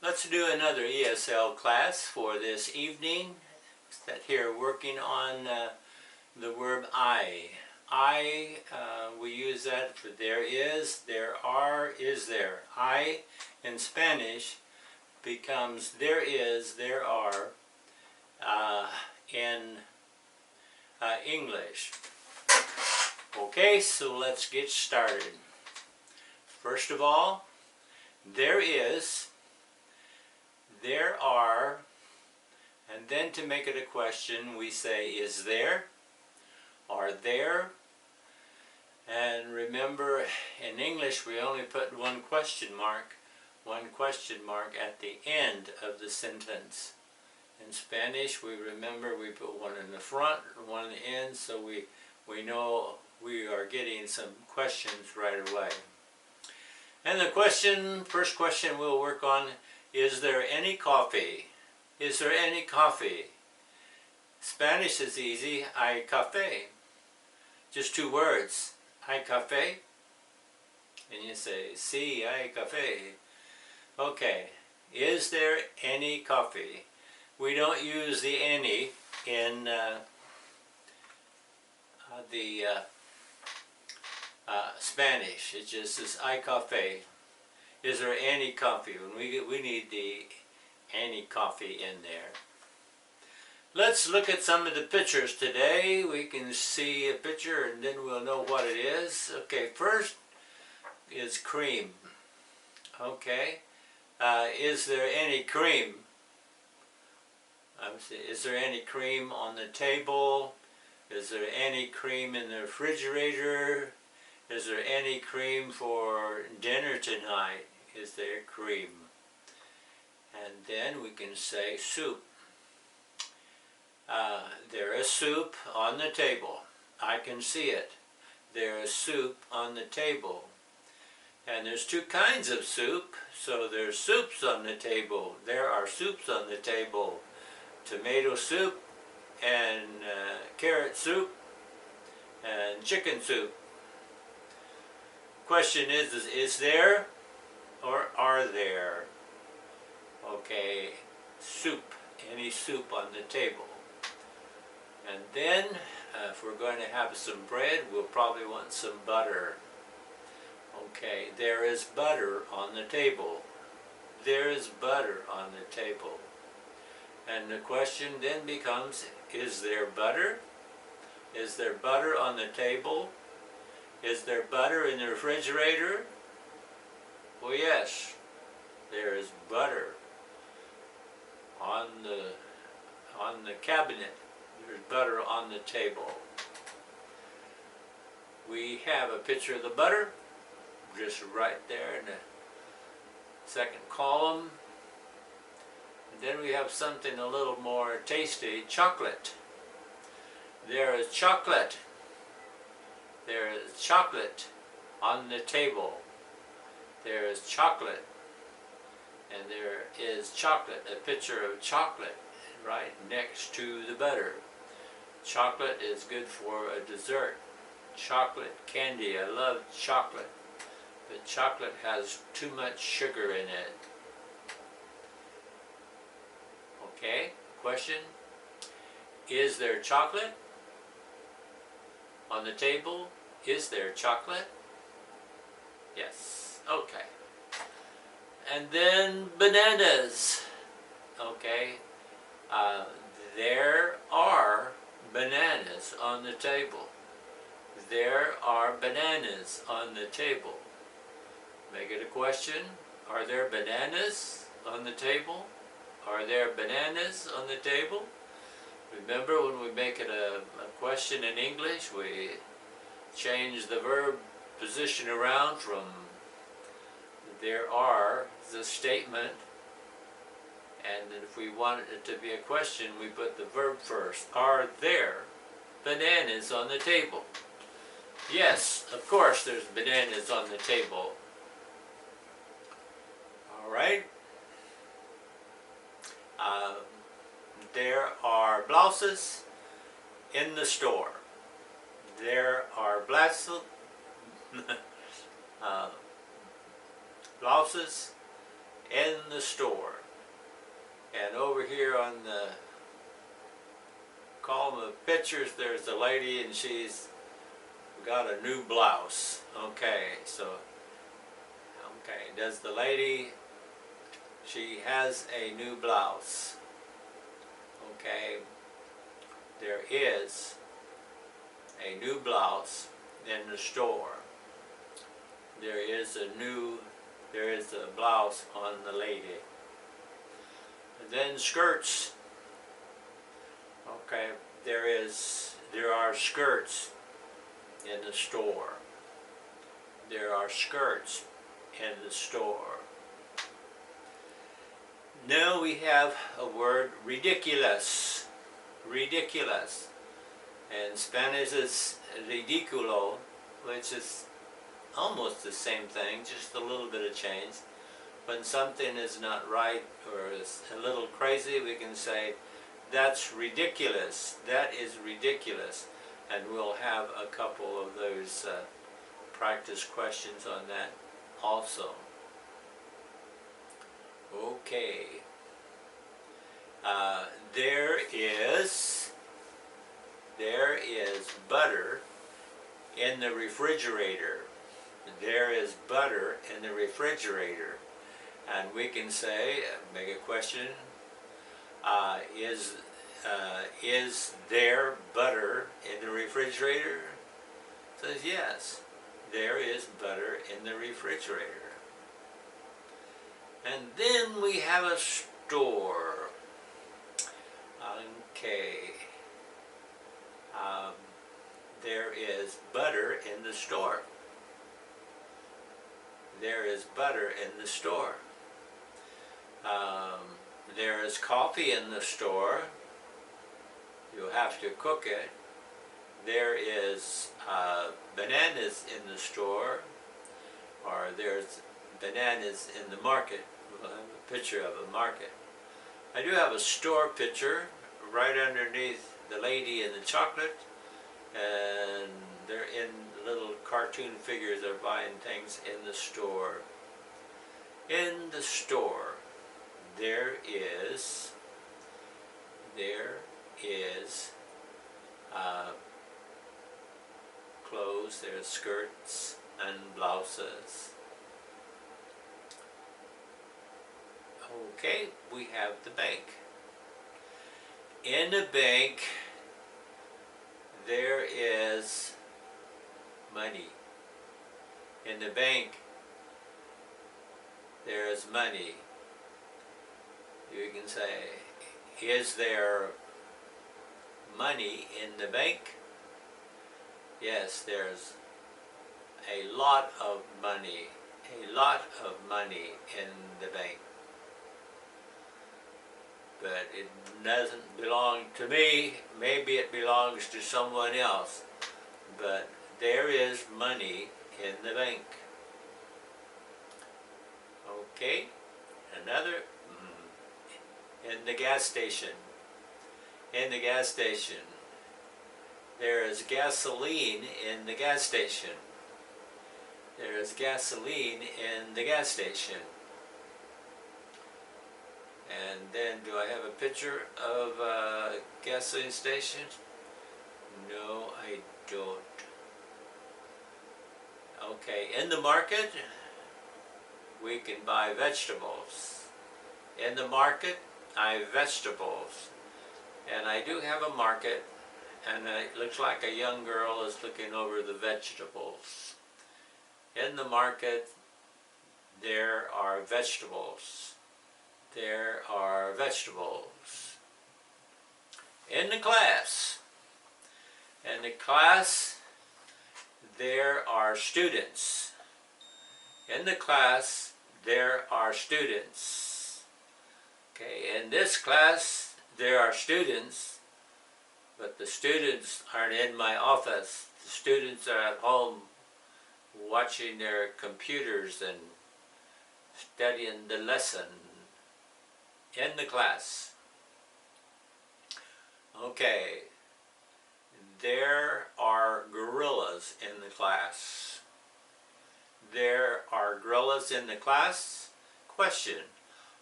Let's do another ESL class for this evening. That here working on the verb I. We use that for there is, there are, is there. I in Spanish becomes there is, there are in English. Okay, so let's get started. First of all, there is, there are, and then to make it a question we say is there, are there, and remember in English we only put one question mark at the end of the sentence. In Spanish we remember we put one in the front and one in the end, so we know we are getting some questions right away. And the first question we'll work on, is there any coffee? Is there any coffee? Spanish is easy, hay café. Just two words, hay café. And you say, sí, hay café. Okay, is there any coffee? We don't use the any in Spanish. It just says hay café. Is there any coffee? When we need the any coffee in there. Let's look at some of the pictures today. We can see a picture and then we'll know what it is. Okay, first is cream. Okay, is there any cream? Is there any cream on the table? Is there any cream in the refrigerator? Is there any cream for dinner tonight? Is there cream? And then we can say soup. There is soup on the table. I can see it. There is soup on the table. And there's two kinds of soup, so there's soups on the table. There are soups on the table. Tomato soup and carrot soup and chicken soup. Question is there or are there? Okay, soup, any soup on the table. And then if we're going to have some bread, we'll probably want some butter. Okay, there is butter on the table. There is butter on the table. And the question then becomes, is there butter? Is there butter on the table? Is there butter in the refrigerator? Well, yes, there is butter on the cabinet. There's butter on the table. We have a picture of the butter, just right there in the second column. And then we have something a little more tasty, chocolate. There is chocolate. There is chocolate on the table. There is chocolate. And there is chocolate, a picture of chocolate right next to the butter. Chocolate is good for a dessert. Chocolate candy, I love chocolate. But chocolate has too much sugar in it. Okay, question. Is there chocolate on the table? Is there chocolate? Yes, okay. And then bananas. Okay, there are bananas on the table. There are bananas on the table. Make it a question. Are there bananas on the table? Are there bananas on the table? Remember, when we make it a question in English, we change the verb position around from there are, the statement, and if we want it to be a question, we put the verb first. Are there bananas on the table? Yes, of course there's bananas on the table. All right. There are blouses in the store. There are blouses in the store. And over here on the column of pictures, there's a lady and she's got a new blouse. Okay, so, okay, does the lady, she has a new blouse. Okay, there is a new blouse in the store. There is a blouse on the lady. And then skirts. Okay, there are skirts in the store. There are skirts in the store. Now we have a word, ridiculous. Ridiculous. In Spanish it's ridículo, which is almost the same thing, just a little bit of change. When something is not right or is a little crazy, we can say, that's ridiculous, that is ridiculous. And we'll have a couple of those practice questions on that also. Okay. There is butter in the refrigerator. There is butter in the refrigerator. And we can say, make a question, is there butter in the refrigerator? It says yes, there is butter in the refrigerator. And then we have a store. Okay. There is butter in the store. There is butter in the store. There is coffee in the store. You'll have to cook it. There is bananas in the store, or there's bananas in the market. We'll have a picture of a market. I do have a store picture right underneath the lady in the chocolate, and they're in little cartoon figures. They're buying things in the store. In the store, there is clothes, there's skirts and blouses. Okay, we have the bank. In the bank, there is money. In the bank, there is money. You can say, is there money in the bank? Yes, there's a lot of money. A lot of money in the bank. But it doesn't belong to me. Maybe it belongs to someone else. But there is money in the bank. Okay, another. In the gas station. In the gas station. There is gasoline in the gas station. There is gasoline in the gas station. And then, do I have a picture of a gasoline station? No, I don't. Okay, in the market, we can buy vegetables. In the market, I have vegetables. And I do have a market, and it looks like a young girl is looking over the vegetables. In the market, there are vegetables. There are vegetables. In the class, there are students. In the class, there are students. Okay, in this class, there are students, but the students aren't in my office. The students are at home watching their computers and studying the lesson in the class. Okay, there are gorillas in the class. There are gorillas in the class. Question,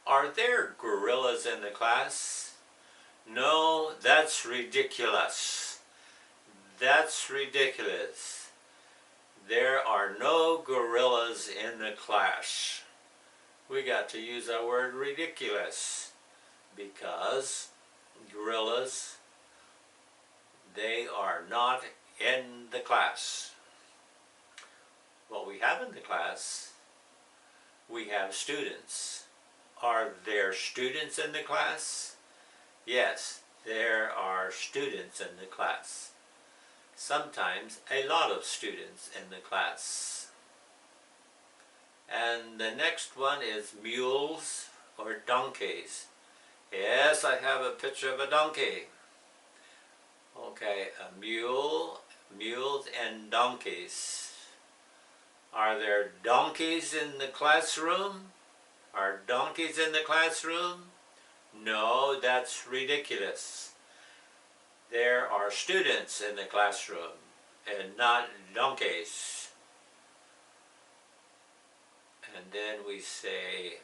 Are there gorillas in the class? No, that's ridiculous. That's ridiculous. There are no gorillas in the class. We got to use that word ridiculous because gorillas, they are not in the class. What we have in the class, we have students. Are there students in the class? Yes, there are students in the class. Sometimes a lot of students in the class. And the next one is mules or donkeys. Yes, I have a picture of a donkey. Okay, a mule, mules and donkeys. Are there donkeys in the classroom? Are donkeys in the classroom? No, that's ridiculous. There are students in the classroom and not donkeys. And then we say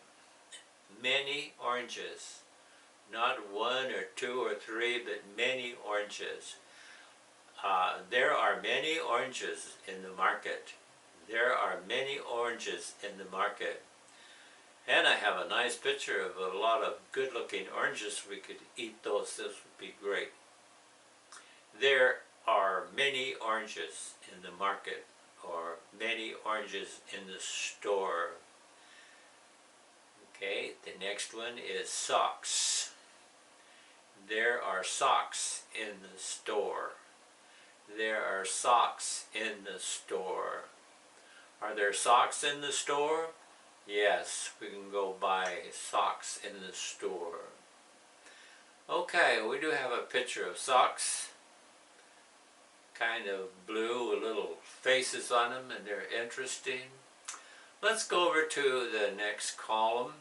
many oranges. Not one or two or three, but many oranges. There are many oranges in the market. There are many oranges in the market. And I have a nice picture of a lot of good-looking oranges. We could eat those. This would be great. There are many oranges in the market, or many oranges in the store. Okay, the next one is socks. There are socks in the store. There are socks in the store. Are there socks in the store? Yes, we can go buy socks in the store. Okay, we do have a picture of socks. Kind of blue with little faces on them, and they're interesting. Let's go over to the next column.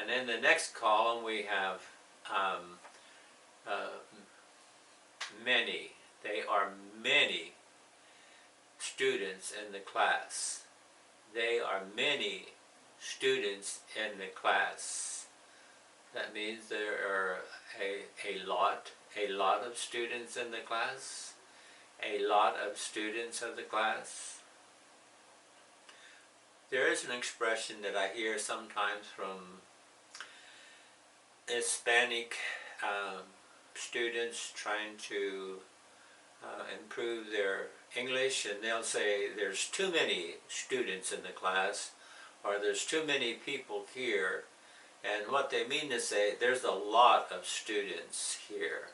And in the next column we have many. They are many students in the class. They are many students in the class. That means there are a lot of students in the class. A lot of students in the class. There is an expression that I hear sometimes from Hispanic students trying to improve their English, and they'll say there's too many students in the class, or there's too many people here. And what they mean to say, there's a lot of students here,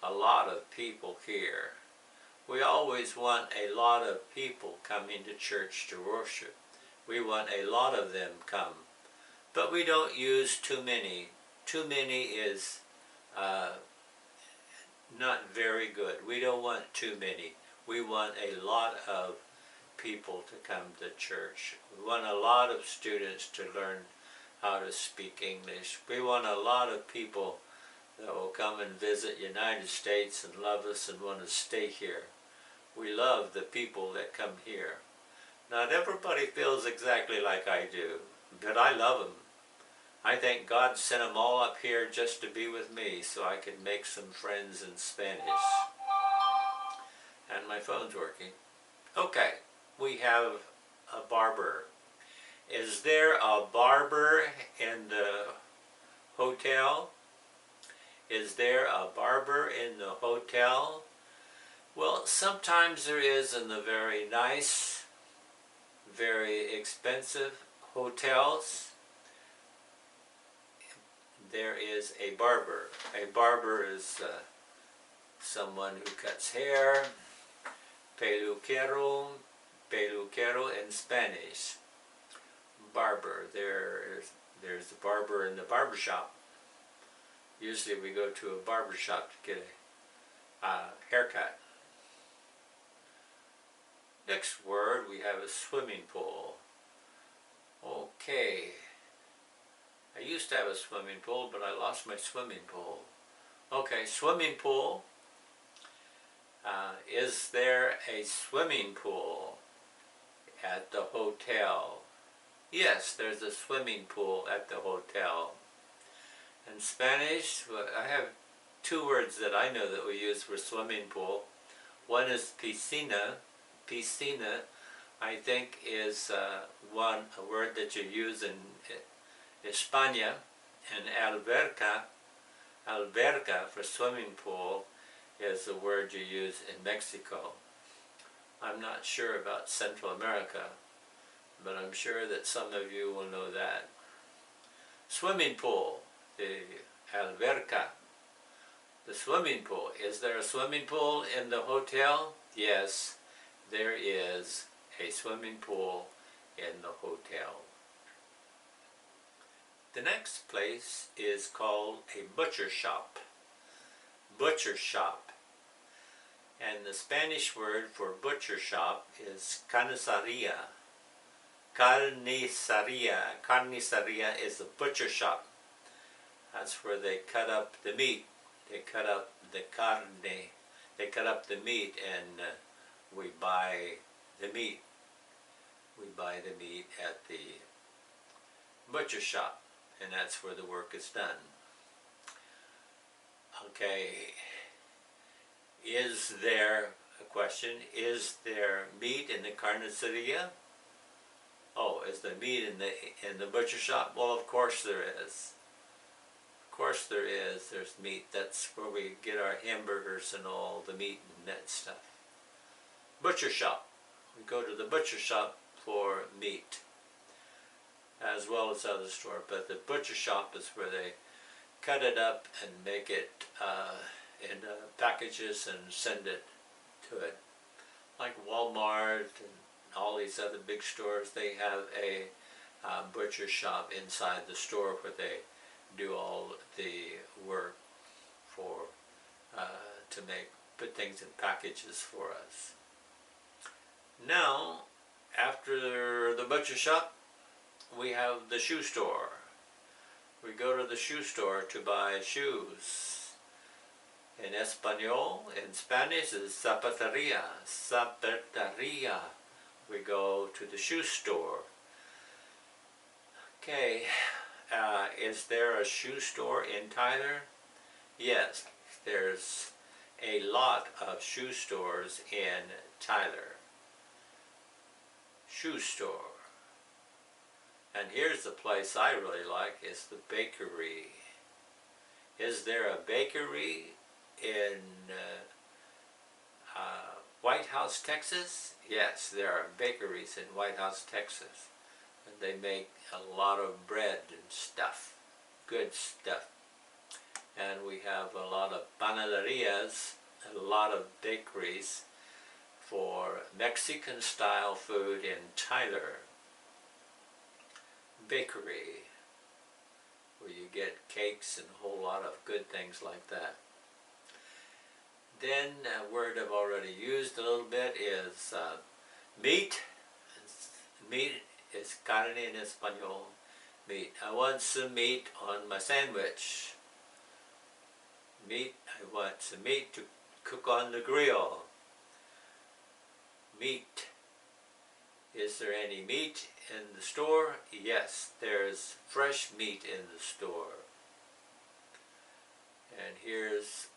a lot of people here. We always want a lot of people coming to church to worship. We want a lot of them come, but we don't use too many. Too many is not very good. We don't want too many. We want a lot of people to come to church. We want a lot of students to learn how to speak English. We want a lot of people that will come and visit United States and love us and want to stay here. We love the people that come here. Not everybody feels exactly like I do, but I love them. I think God sent them all up here just to be with me so I could make some friends in Spanish. And my phone's working. Okay, we have a barber. Is there a barber in the hotel? Is there a barber in the hotel? Well, sometimes there is in the very nice, very expensive hotels. There is a barber. A barber is someone who cuts hair. Peluquero, peluquero in Spanish. Barber. There's the barber in the barber shop. Usually we go to a barber shop to get a haircut. Next word, we have a swimming pool. Okay. I used to have a swimming pool, but I lost my swimming pool. Okay, swimming pool. Is there a swimming pool at the hotel? Yes, there's a swimming pool at the hotel. In Spanish, well, I have two words that I know that we use for swimming pool. One is piscina. Piscina, I think, is a word that you use in España, and alberca for swimming pool, is the word you use in Mexico. I'm not sure about Central America, but I'm sure that some of you will know that. Swimming pool, the alberca, the swimming pool. Is there a swimming pool in the hotel? Yes, there is a swimming pool in the hotel. The next place is called a butcher shop. Butcher shop. And the Spanish word for butcher shop is carniceria. Carniceria. Carniceria is a butcher shop. That's where they cut up the meat. They cut up the carne. They cut up the meat, and we buy the meat. We buy the meat at the butcher shop, and that's where the work is done. Okay, is there a question? Is there meat in the carniceria? Oh, is there meat in the butcher shop? Well, of course there is. Of course there is. There's meat. That's where we get our hamburgers and all the meat and that stuff. Butcher shop. We go to the butcher shop for meat, as well as other stores. But the butcher shop is where they cut it up and make it in packages and send it to it. Like Walmart and all these other big stores, they have a butcher shop inside the store where they do all the work for to put things in packages for us. Now, after the butcher shop, we have the shoe store. We go to the shoe store to buy shoes. In Espanol, in Spanish, is zapateria. Zapateria. We go to the shoe store. Okay, is there a shoe store in Tyler? Yes, there's a lot of shoe stores in Tyler. Shoe store. And here's the place I really like, is the bakery. Is there a bakery in White House, Texas? Yes, there are bakeries in White House, Texas. And they make a lot of bread and stuff, good stuff. And we have a lot of panaderias, a lot of bakeries for Mexican style food in Tyler. Bakery, where you get cakes and a whole lot of good things like that. Then a word I've already used a little bit is meat. Meat is carne in Espanol. Meat. I want some meat on my sandwich. Meat. I want some meat to cook on the grill. Meat. Is there any meat in the store? Yes, there's fresh meat in the store. And here's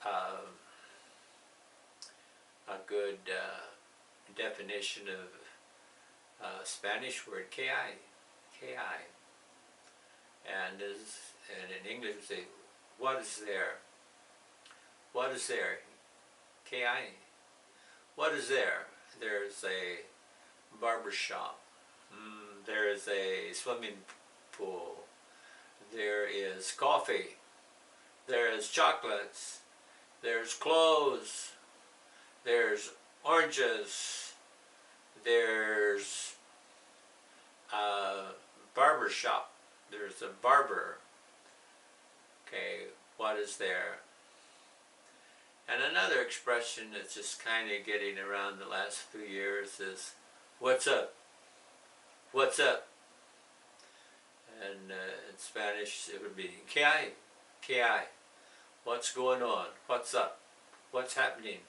a good definition of Spanish word, ki. Ki. And in English we say, what is there? What is there? Ki. What is there? There's a barber shop. There is a swimming pool. There is coffee. There is chocolates. There's clothes. There's oranges. There's a barber shop. There's a barber. Okay, what is there? And another expression that's just kind of getting around the last few years is, what's up? What's up? And in Spanish it would be, ¿qué hay? ¿Qué hay? What's going on? What's up? What's happening?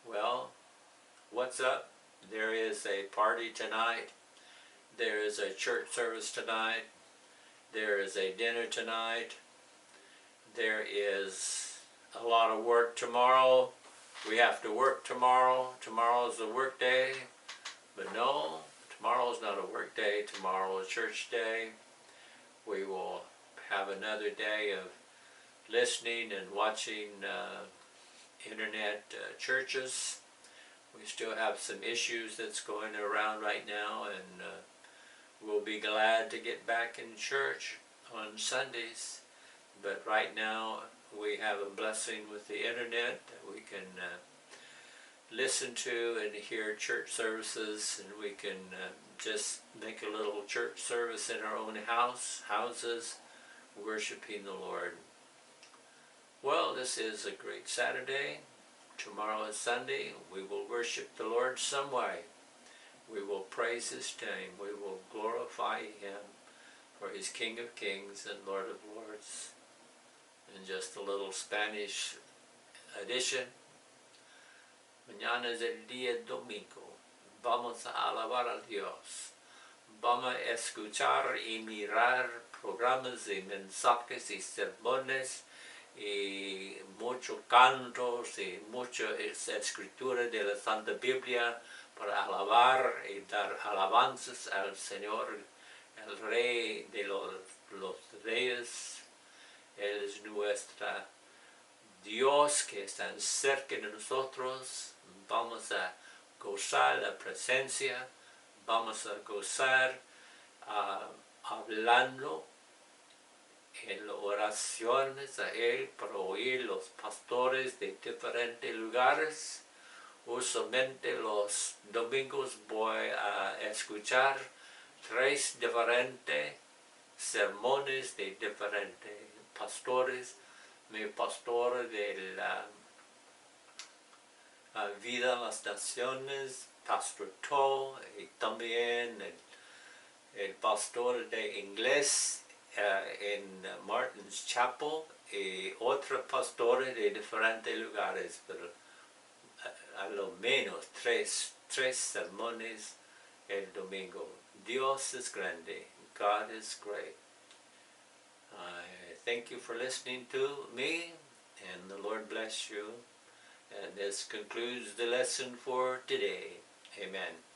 Well, what's up? There is a party tonight. There is a church service tonight. There is a dinner tonight. There is a lot of work tomorrow. We have to work tomorrow. Tomorrow is a work day. But no, tomorrow is not a work day. Tomorrow is church day. We will have another day of listening and watching internet churches. We still have some issues that's going around right now, and we'll be glad to get back in church on Sundays. But right now we have a blessing with the internet that we can listen to and hear church services, and we can just make a little church service in our own houses, worshiping the Lord. Well, this is a great Saturday. Tomorrow is Sunday. We will worship the Lord some way. We will praise His name. We will glorify Him for He's King of Kings and Lord of Lords. And just a little Spanish addition. Mañana es el día domingo. Vamos a alabar a Dios. Vamos a escuchar y mirar programas y mensajes y sermones y muchos cantos y mucha escritura de la Santa Biblia para alabar y dar alabanzas al Señor, el Rey de los Reyes. Él es nuestro Dios que está cerca de nosotros. Vamos a gozar la presencia, vamos a gozar hablando en oraciones a Él para oír los pastores de diferentes lugares. Usualmente los domingos voy a escuchar 3 diferentes sermones de diferentes pastores. Mi pastor de la vida en las naciones, Pastor Toe, y también el pastor de inglés en Martin's Chapel, y otros pastores de diferentes lugares, pero a lo menos 3 sermones el domingo. Dios es grande. God is great. I thank you for listening to me, and the Lord bless you. And this concludes the lesson for today. Amen.